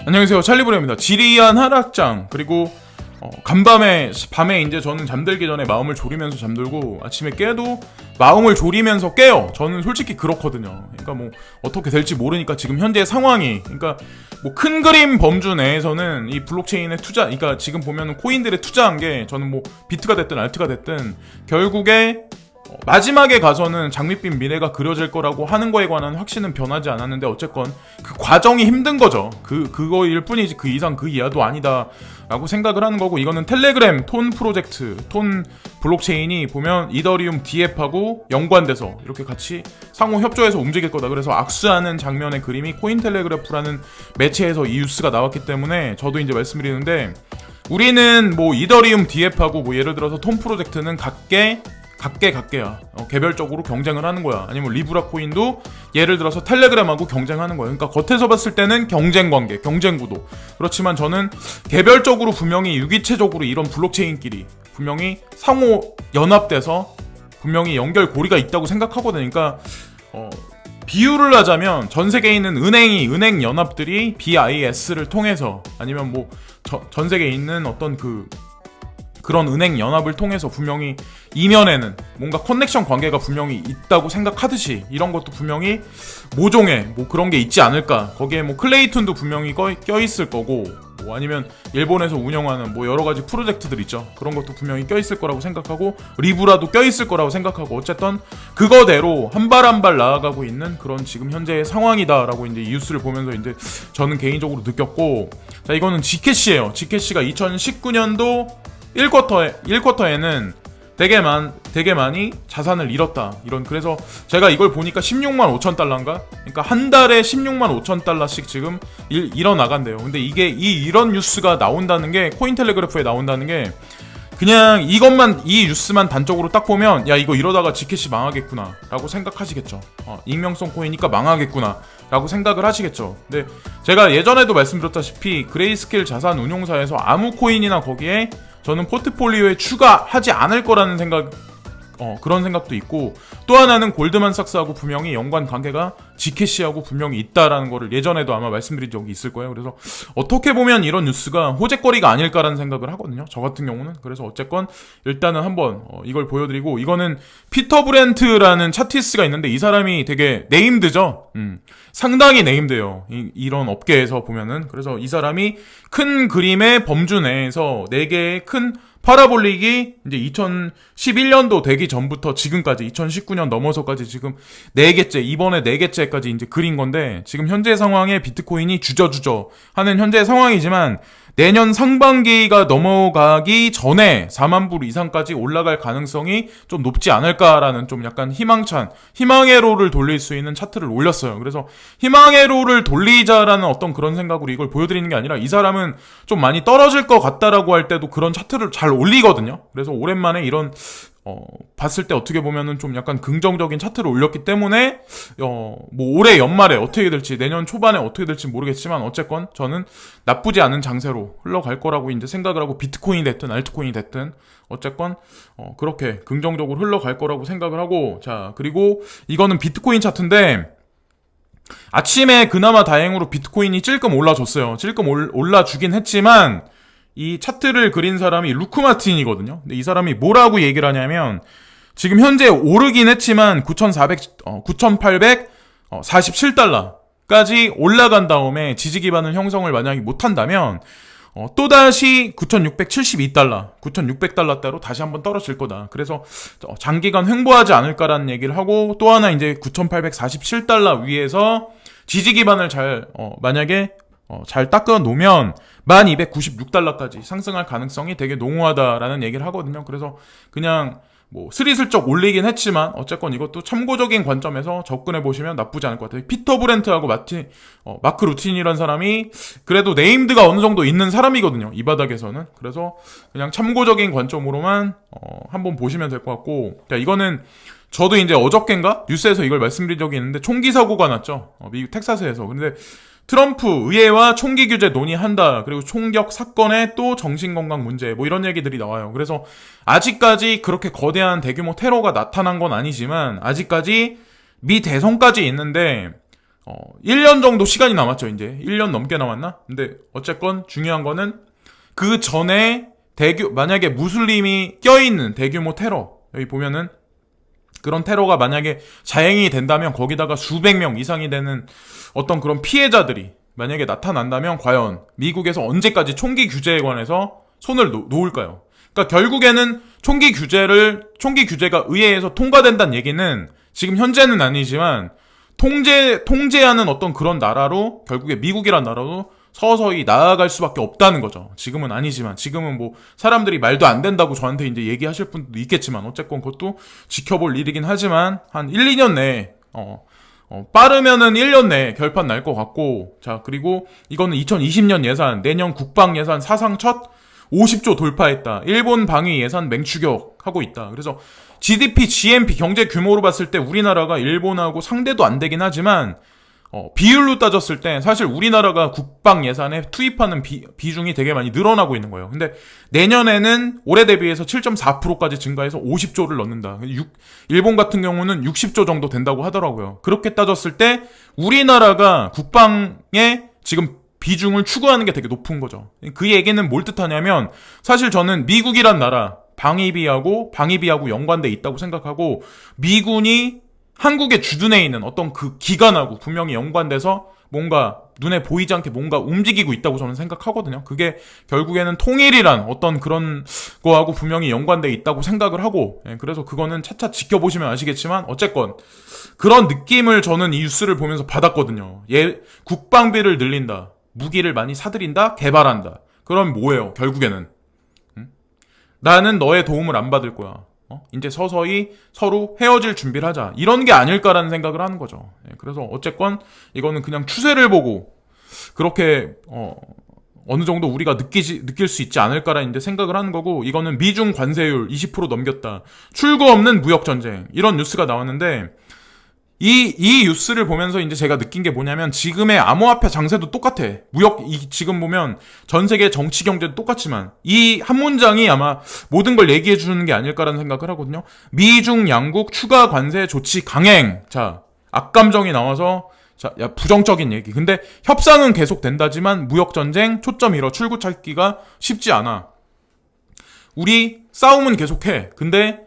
안녕하세요, 찰리브레입니다. 지리한 하락장, 그리고 간밤에 밤에 이제 저는 잠들기 전에 마음을 졸이면서 잠들고 아침에 깨도 마음을 졸이면서 깨요. 저는 솔직히 그렇거든요. 그러니까 뭐 어떻게 될지 모르니까 지금 현재 상황이, 그러니까 뭐 큰 그림 범주 내에서는 이 블록체인에 투자, 그러니까 지금 보면은 코인들에 투자한 게 저는 뭐 비트가 됐든 알트가 됐든 결국에 마지막에 가서는 장밋빛 미래가 그려질 거라고 하는 거에 관한 확신은 변하지 않았는데, 어쨌건 그 과정이 힘든 거죠. 그거일 뿐이지 그 이상 그 이하도 아니다 라고 생각을 하는 거고, 이거는 텔레그램 톤 프로젝트, 톤 블록체인이 보면 이더리움 DF하고 연관돼서 이렇게 같이 상호 협조해서 움직일 거다. 그래서 악수하는 장면의 그림이 코인텔레그래프라는 매체에서 이 뉴스가 나왔기 때문에 저도 이제 말씀드리는데, 우리는 뭐 이더리움 DF하고 뭐 예를 들어서 톤 프로젝트는 각계야. 개별적으로 경쟁을 하는 거야. 아니면 리브라 코인도 예를 들어서 텔레그램하고 경쟁하는 거야. 그러니까 겉에서 봤을 때는 경쟁 관계, 경쟁 구도. 그렇지만 저는 개별적으로 분명히 유기체적으로 이런 블록체인끼리 분명히 상호 연합돼서 분명히 연결고리가 있다고 생각하거든요. 그러니까 비유를 하자면 전 세계에 있는 은행 연합들이 BIS를 통해서, 아니면 뭐 전 세계에 있는 어떤 그런 은행 연합을 통해서 분명히 이면에는 뭔가 커넥션 관계가 분명히 있다고 생각하듯이, 이런 것도 분명히 모종의 뭐 그런 게 있지 않을까. 거기에 뭐 클레이톤도 분명히 껴있을 거고, 뭐 아니면 일본에서 운영하는 뭐 여러 가지 프로젝트들 있죠. 그런 것도 분명히 껴있을 거라고 생각하고, 리브라도 껴있을 거라고 생각하고, 어쨌든 그거대로 한 발 한 발 나아가고 있는 그런 지금 현재의 상황이다라고 이제 이 뉴스를 보면서 이제 저는 개인적으로 느꼈고, 자, 이거는 지캐시예요. 지캐시가 2019년도 1쿼터에는 되게 많이 자산을 잃었다. 그래서 제가 이걸 보니까 16만 5천 달러인가? 그러니까 한 달에 16만 5천 달러씩 지금 잃어나간대요. 근데 이런 뉴스가 나온다는 게, 코인텔레그래프에 나온다는 게, 그냥 이 뉴스만 단적으로 딱 보면, 야, 이거 이러다가 지켓이 망하겠구나 라고 생각하시겠죠. 익명성 코인이니까 망하겠구나 라고 생각을 하시겠죠. 근데 제가 예전에도 말씀드렸다시피 그레이스케일 자산 운용사에서 아무 코인이나 거기에 저는 포트폴리오에 추가하지 않을 거라는 그런 생각도 있고, 또 하나는 골드만삭스하고 분명히 연관 관계가 지캐시하고 분명히 있다라는 거를 예전에도 아마 말씀드린 적이 있을 거예요. 그래서 어떻게 보면 이런 뉴스가 호재거리가 아닐까라는 생각을 하거든요, 저 같은 경우는. 그래서 어쨌건 일단은 한번 이걸 보여드리고, 이거는 피터 브렌트라는 차티스가 있는데, 이 사람이 되게 네임드죠. 상당히 네임드예요, 이런 업계에서 보면은. 그래서 이 사람이 큰 그림의 범주 내에서 4개의 큰 파라볼릭이 이제 2011년도 되기 전부터 지금까지 2019년 넘어서까지 지금 4개째, 이번에 4개째까지 이제 그린 건데, 지금 현재 상황에 비트코인이 주저주저 하는 현재 상황이지만, 내년 상반기가 넘어가기 전에 4만 불 이상까지 올라갈 가능성이 좀 높지 않을까라는 좀 약간 희망의 로를 돌릴 수 있는 차트를 올렸어요. 그래서 희망의 로를 돌리자라는 어떤 그런 생각으로 이걸 보여드리는 게 아니라, 이 사람은 좀 많이 떨어질 것 같다라고 할 때도 그런 차트를 잘 올리거든요. 그래서 오랜만에 이런 봤을 때 어떻게 보면은 좀 약간 긍정적인 차트를 올렸기 때문에, 뭐 올해 연말에 어떻게 될지, 내년 초반에 어떻게 될지 모르겠지만, 어쨌건 저는 나쁘지 않은 장세로 흘러갈 거라고 이제 생각을 하고, 비트코인이 됐든 알트코인이 됐든 어쨌건 그렇게 긍정적으로 흘러갈 거라고 생각을 하고, 자, 그리고 이거는 비트코인 차트인데, 아침에 그나마 다행으로 비트코인이 찔끔 올라줬어요. 찔끔 올라주긴 했지만, 이 차트를 그린 사람이 루크 마틴이거든요. 근데 이 사람이 뭐라고 얘기를 하냐면, 지금 현재 오르긴 했지만 9,847달러까지 올라간 다음에 지지 기반을 형성을 만약에 못한다면 또다시 9,672달러, 9,600달러대로 다시 한번 떨어질 거다. 그래서 장기간 횡보하지 않을까라는 얘기를 하고, 또 하나 이제 9,847달러 위에서 지지 기반을 만약에 잘 닦아 놓으면 1296달러까지 상승할 가능성이 되게 농후하다라는 얘기를 하거든요. 그래서 그냥 뭐 스리슬쩍 올리긴 했지만, 어쨌건 이것도 참고적인 관점에서 접근해 보시면 나쁘지 않을 것 같아요. 피터 브렌트하고 마크 루틴이라는 사람이 그래도 네임드가 어느 정도 있는 사람이거든요, 이 바닥에서는. 그래서 그냥 참고적인 관점으로만 한번 보시면 될 것 같고, 자, 이거는 저도 이제 어저껜가 뉴스에서 이걸 말씀드린 적이 있는데, 총기 사고가 났죠, 미국 텍사스에서. 근데 트럼프 의회와 총기 규제 논의한다. 그리고 총격 사건에 또 정신건강 문제, 뭐 이런 얘기들이 나와요. 그래서 아직까지 그렇게 거대한 대규모 테러가 나타난 건 아니지만, 아직까지 미 대선까지 있는데 1년 정도 시간이 남았죠, 이제. 1년 넘게 남았나? 근데 어쨌건 중요한 거는 그 전에 만약에 무슬림이 껴있는 대규모 테러, 여기 보면은 그런 테러가 만약에 자행이 된다면 거기다가 수백 명 이상이 되는 어떤 그런 피해자들이 만약에 나타난다면 과연 미국에서 언제까지 총기 규제에 관해서 손을 놓을까요? 그러니까 결국에는 총기 규제가 의회에서 통과된다는 얘기는 지금 현재는 아니지만 통제하는 어떤 그런 나라로 결국에 미국이란 나라로 서서히 나아갈 수밖에 없다는 거죠. 지금은 아니지만, 지금은 뭐 사람들이 말도 안 된다고 저한테 이제 얘기하실 분도 있겠지만 어쨌건 그것도 지켜볼 일이긴 하지만 한 1, 2년 내에 빠르면은 1년 내에 결판 날 것 같고, 자, 그리고 이거는 2020년 예산, 내년 국방 예산 사상 첫 50조 돌파했다. 일본 방위 예산 맹추격하고 있다. 그래서 GDP, GNP 경제 규모로 봤을 때 우리나라가 일본하고 상대도 안 되긴 하지만 비율로 따졌을 때 사실 우리나라가 국방 예산에 투입하는 비중이 되게 많이 늘어나고 있는 거예요. 근데 내년에는 올해 대비해서 7.4%까지 증가해서 50조를 넣는다. 일본 같은 경우는 60조 정도 된다고 하더라고요. 그렇게 따졌을 때 우리나라가 국방에 지금 비중을 추구하는 게 되게 높은 거죠. 그 얘기는 뭘 뜻하냐면 사실 저는 미국이란 나라 방위비하고 연관돼 있다고 생각하고 미군이 한국의 주둔해 있는 어떤 그 기관하고 분명히 연관돼서 뭔가 눈에 보이지 않게 뭔가 움직이고 있다고 저는 생각하거든요. 그게 결국에는 통일이란 어떤 그런 거하고 분명히 연관돼 있다고 생각을 하고, 그래서 그거는 차차 지켜보시면 아시겠지만 어쨌건 그런 느낌을 저는 이 뉴스를 보면서 받았거든요. 국방비를 늘린다, 무기를 많이 사들인다, 개발한다. 그럼 뭐예요? 결국에는 나는 너의 도움을 안 받을 거야. 이제 서서히 서로 헤어질 준비를 하자. 이런 게 아닐까라는 생각을 하는 거죠. 그래서 어쨌건 이거는 그냥 추세를 보고 그렇게 어느 정도 우리가 느낄 수 있지 않을까라는 이제 생각을 하는 거고, 이거는 미중 관세율 20% 넘겼다. 출구 없는 무역 전쟁. 이런 뉴스가 나왔는데 이 뉴스를 보면서 이제 제가 느낀 게 뭐냐면 지금의 암호화폐 장세도 똑같아. 지금 보면 전 세계 정치 경제도 똑같지만 이 한 문장이 아마 모든 걸 얘기해 주는 게 아닐까라는 생각을 하거든요. 미중 양국 추가 관세 조치 강행. 자, 악감정이 나와서 부정적인 얘기. 근데 협상은 계속 된다지만 무역 전쟁 초점 잃어 출구 찾기가 쉽지 않아. 우리 싸움은 계속해. 근데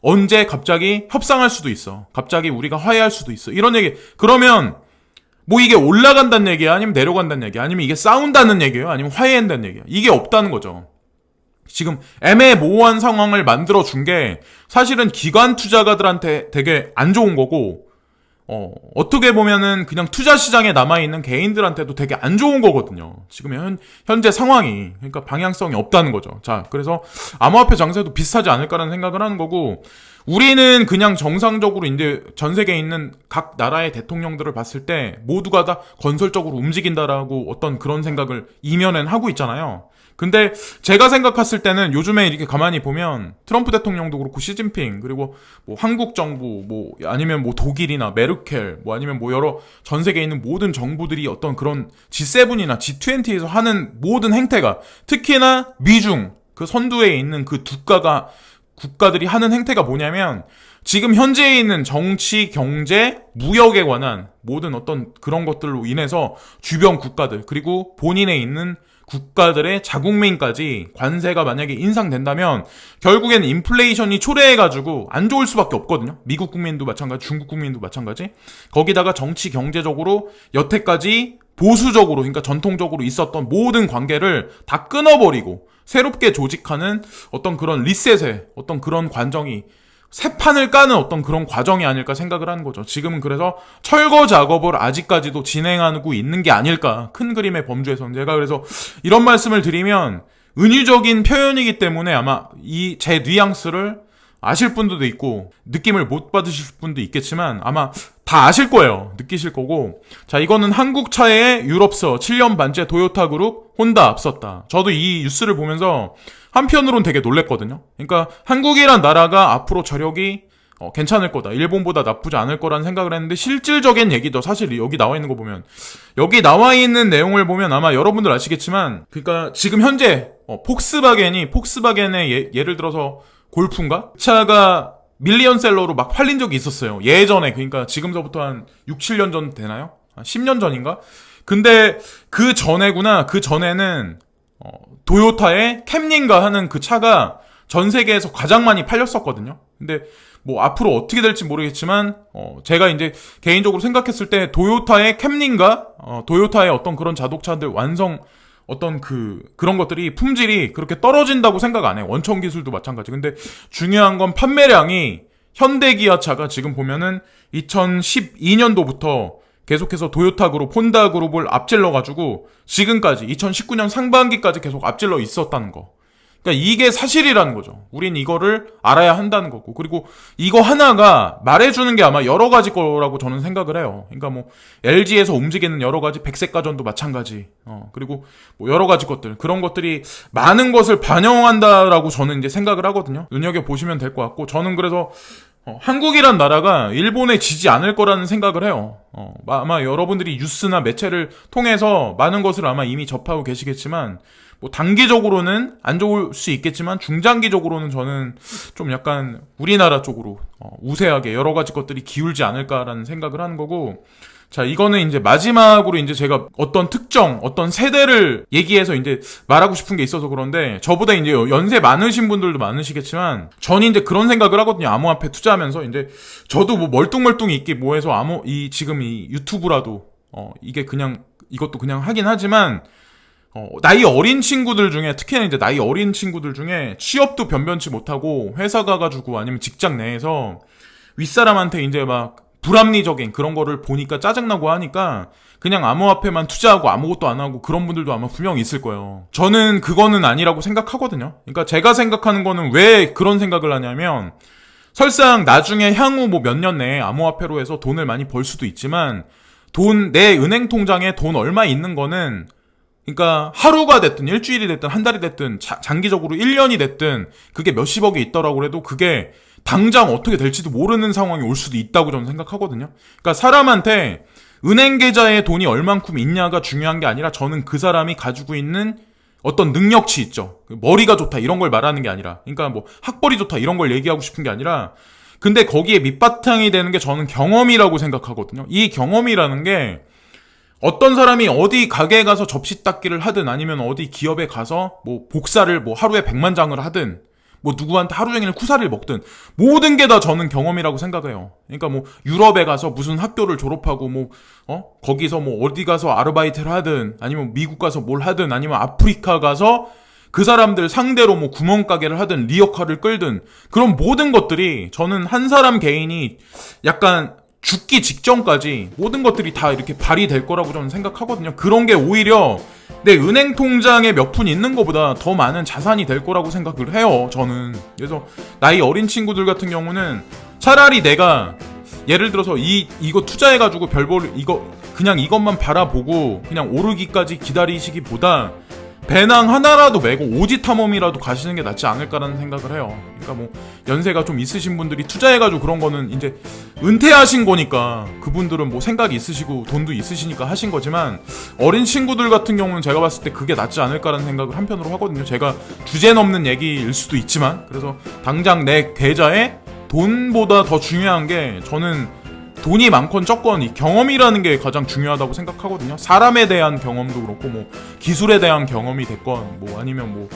언제 갑자기 협상할 수도 있어. 갑자기 우리가 화해할 수도 있어. 이런 얘기. 그러면 뭐 이게 올라간다는 얘기야? 아니면 내려간다는 얘기야? 아니면 이게 싸운다는 얘기예요? 아니면 화해한다는 얘기야? 이게 없다는 거죠. 지금 애매모호한 상황을 만들어준 게 사실은 기관 투자가들한테 되게 안 좋은 거고, 어떻게 보면은 그냥 투자 시장에 남아있는 개인들한테도 되게 안 좋은 거거든요. 지금 현재 상황이. 그러니까 방향성이 없다는 거죠. 자, 그래서 암호화폐 장세도 비슷하지 않을까라는 생각을 하는 거고, 우리는 그냥 정상적으로 이제 전 세계에 있는 각 나라의 대통령들을 봤을 때 모두가 다 건설적으로 움직인다라고 어떤 그런 생각을 이면엔 하고 있잖아요. 근데 제가 생각했을 때는 요즘에 이렇게 가만히 보면 트럼프 대통령도 그렇고 시진핑, 그리고 뭐 한국 정부, 뭐 아니면 뭐 독일이나 메르켈, 뭐 아니면 뭐 여러 전 세계에 있는 모든 정부들이 어떤 그런 G7이나 G20에서 하는 모든 행태가, 특히나 미중 그 선두에 있는 그 국가들이 하는 행태가 뭐냐면 지금 현재에 있는 정치, 경제, 무역에 관한 모든 어떤 그런 것들로 인해서 주변 국가들, 그리고 본인에 있는 국가들의 자국민까지 관세가 만약에 인상된다면 결국에는 인플레이션이 초래해가지고 안 좋을 수밖에 없거든요. 미국 국민도 마찬가지, 중국 국민도 마찬가지. 거기다가 정치, 경제적으로 여태까지 보수적으로, 그러니까 전통적으로 있었던 모든 관계를 다 끊어버리고 새롭게 조직하는 어떤 그런 리셋의 어떤 그런 과정이, 새 판을 까는 어떤 그런 과정이 아닐까 생각을 하는 거죠. 지금은 그래서 철거 작업을 아직까지도 진행하고 있는 게 아닐까. 큰 그림의 범주에서는. 제가 그래서 이런 말씀을 드리면 은유적인 표현이기 때문에 아마 제 뉘앙스를 아실 분들도 있고 느낌을 못 받으실 분도 있겠지만 아마 다 아실 거예요. 느끼실 거고. 자, 이거는 한국 차의 유럽서 7년 반째 도요타 그룹 혼다 앞섰다. 저도 이 뉴스를 보면서 한편으론 되게 놀랬거든요. 그러니까 한국이란 나라가 앞으로 저력이 괜찮을 거다. 일본보다 나쁘지 않을 거라는 생각을 했는데 실질적인 얘기도 사실 여기 나와 있는 거 보면, 여기 나와 있는 내용을 보면 아마 여러분들 아시겠지만, 그러니까 지금 현재 폭스바겐의 예를 들어서 골프인가? 차가 밀리언셀러로 막 팔린 적이 있었어요. 예전에. 그러니까 지금서부터 한 6, 7년 전 되나요? 10년 전인가? 근데 그 전에구나. 그 전에는 도요타의 캠린가 하는 그 차가 전 세계에서 가장 많이 팔렸었거든요. 근데 뭐 앞으로 어떻게 될지 모르겠지만 제가 이제 개인적으로 생각했을 때 도요타의 캠린가 도요타의 어떤 그런 자동차들 완성 어떤 그런 것들이 품질이 그렇게 떨어진다고 생각 안 해요. 원천 기술도 마찬가지. 근데 중요한 건 판매량이 현대 기아차가 지금 보면은 2012년도부터 계속해서 도요타 그룹, 혼다 그룹을 앞질러가지고 지금까지 2019년 상반기까지 계속 앞질러 있었다는 거. 그러니까 이게 사실이라는 거죠. 우린 이거를 알아야 한다는 거고. 그리고 이거 하나가 말해주는 게 아마 여러 가지 거라고 저는 생각을 해요. 그러니까 뭐 LG에서 움직이는 여러 가지 백색가전도 마찬가지. 그리고 뭐 여러 가지 것들 그런 것들이 많은 것을 반영한다라고 저는 이제 생각을 하거든요. 눈여겨 보시면 될 것 같고 저는 그래서 한국이란 나라가 일본에 지지 않을 거라는 생각을 해요. 아마 여러분들이 뉴스나 매체를 통해서 많은 것을 아마 이미 접하고 계시겠지만 뭐 단기적으로는 안 좋을 수 있겠지만 중장기적으로는 저는 좀 약간 우리나라 쪽으로 우세하게 여러 가지 것들이 기울지 않을까라는 생각을 하는 거고 자 이거는 이제 마지막으로 이제 제가 어떤 특정 어떤 세대를 얘기해서 이제 말하고 싶은 게 있어서 그런데 저보다 이제 연세 많으신 분들도 많으시겠지만 저는 이제 그런 생각을 하거든요. 암호화폐 투자하면서 이제 저도 뭐 멀뚱멀뚱 있기 뭐해서 지금 이 유튜브라도 이게 그냥 이것도 그냥 하긴 하지만 나이 어린 친구들 중에 특히나 이제 나이 어린 친구들 중에 취업도 변변치 못하고 회사 가가지고 아니면 직장 내에서 윗사람한테 이제 막 불합리적인 그런 거를 보니까 짜증나고 하니까 그냥 암호화폐만 투자하고 아무것도 안 하고 그런 분들도 아마 분명히 있을 거예요. 저는 그거는 아니라고 생각하거든요. 그러니까 제가 생각하는 거는 왜 그런 생각을 하냐면 설상 나중에 향후 뭐 몇 년 내에 암호화폐로 해서 돈을 많이 벌 수도 있지만 내 은행 통장에 돈 얼마 있는 거는 그러니까 하루가 됐든 일주일이 됐든 한 달이 됐든 장기적으로 1년이 됐든 그게 몇십억이 있더라고 해도 그게 당장 어떻게 될지도 모르는 상황이 올 수도 있다고 저는 생각하거든요. 그러니까 사람한테 은행 계좌에 돈이 얼만큼 있냐가 중요한 게 아니라 저는 그 사람이 가지고 있는 어떤 능력치 있죠. 머리가 좋다 이런 걸 말하는 게 아니라 그러니까 뭐 학벌이 좋다 이런 걸 얘기하고 싶은 게 아니라 근데 거기에 밑바탕이 되는 게 저는 경험이라고 생각하거든요. 이 경험이라는 게 어떤 사람이 어디 가게에 가서 접시 닦기를 하든 아니면 어디 기업에 가서 뭐 복사를 뭐 하루에 100만 장을 하든 뭐 누구한테 하루 종일 쿠사리를 먹든 모든 게 다 저는 경험이라고 생각해요. 그러니까 뭐 유럽에 가서 무슨 학교를 졸업하고 뭐 거기서 뭐 어디 가서 아르바이트를 하든 아니면 미국 가서 뭘 하든 아니면 아프리카 가서 그 사람들 상대로 뭐 구멍가게를 하든 리어카를 끌든 그런 모든 것들이 저는 한 사람 개인이 약간 죽기 직전까지 모든 것들이 다 이렇게 발휘될 거라고 저는 생각하거든요. 그런 게 오히려 내 은행 통장에 몇 푼 있는 것보다 더 많은 자산이 될 거라고 생각을 해요. 저는. 그래서 나이 어린 친구들 같은 경우는 차라리 내가 예를 들어서 이거 투자해가지고 그냥 이것만 바라보고 그냥 오르기까지 기다리시기보다 배낭 하나라도 메고 오지 탐험이라도 가시는 게 낫지 않을까라는 생각을 해요. 그러니까 뭐 연세가 좀 있으신 분들이 투자해가지고 그런 거는 이제 은퇴하신 거니까 그분들은 뭐 생각이 있으시고 돈도 있으시니까 하신 거지만 어린 친구들 같은 경우는 제가 봤을 때 그게 낫지 않을까라는 생각을 한편으로 하거든요. 제가 주제 넘는 얘기일 수도 있지만 그래서 당장 내 계좌에 돈보다 더 중요한 게 저는 돈이 많건 적건 이 경험이라는 게 가장 중요하다고 생각하거든요. 사람에 대한 경험도 그렇고 뭐 기술에 대한 경험이 됐건 뭐 아니면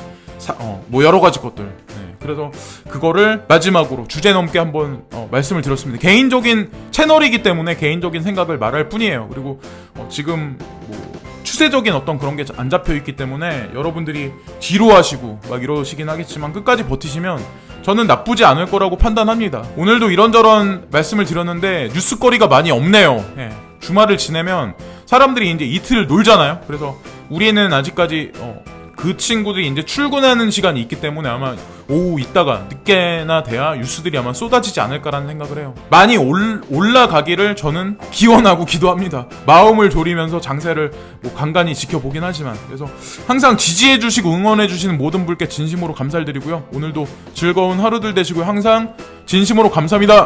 뭐 여러 가지 것들. 네. 그래서 그거를 마지막으로 주제 넘게 한번 말씀을 드렸습니다. 개인적인 채널이기 때문에 개인적인 생각을 말할 뿐이에요. 그리고 지금 뭐 추세적인 어떤 그런 게 안 잡혀 있기 때문에 여러분들이 지루하시고 막 이러시긴 하겠지만 끝까지 버티시면 저는 나쁘지 않을 거라고 판단합니다. 오늘도 이런저런 말씀을 드렸는데 뉴스거리가 많이 없네요. 예. 주말을 지내면 사람들이 이제 이틀 놀잖아요. 그래서 우리는 아직까지 그 친구들이 이제 출근하는 시간이 있기 때문에 아마 오후 있다가 늦게나 돼야 뉴스들이 아마 쏟아지지 않을까라는 생각을 해요. 많이 올라가기를 저는 기원하고 기도합니다. 마음을 졸이면서 장세를 뭐 간간히 지켜보긴 하지만 그래서 항상 지지해주시고 응원해주시는 모든 분께 진심으로 감사를 드리고요. 오늘도 즐거운 하루들 되시고요. 항상 진심으로 감사합니다.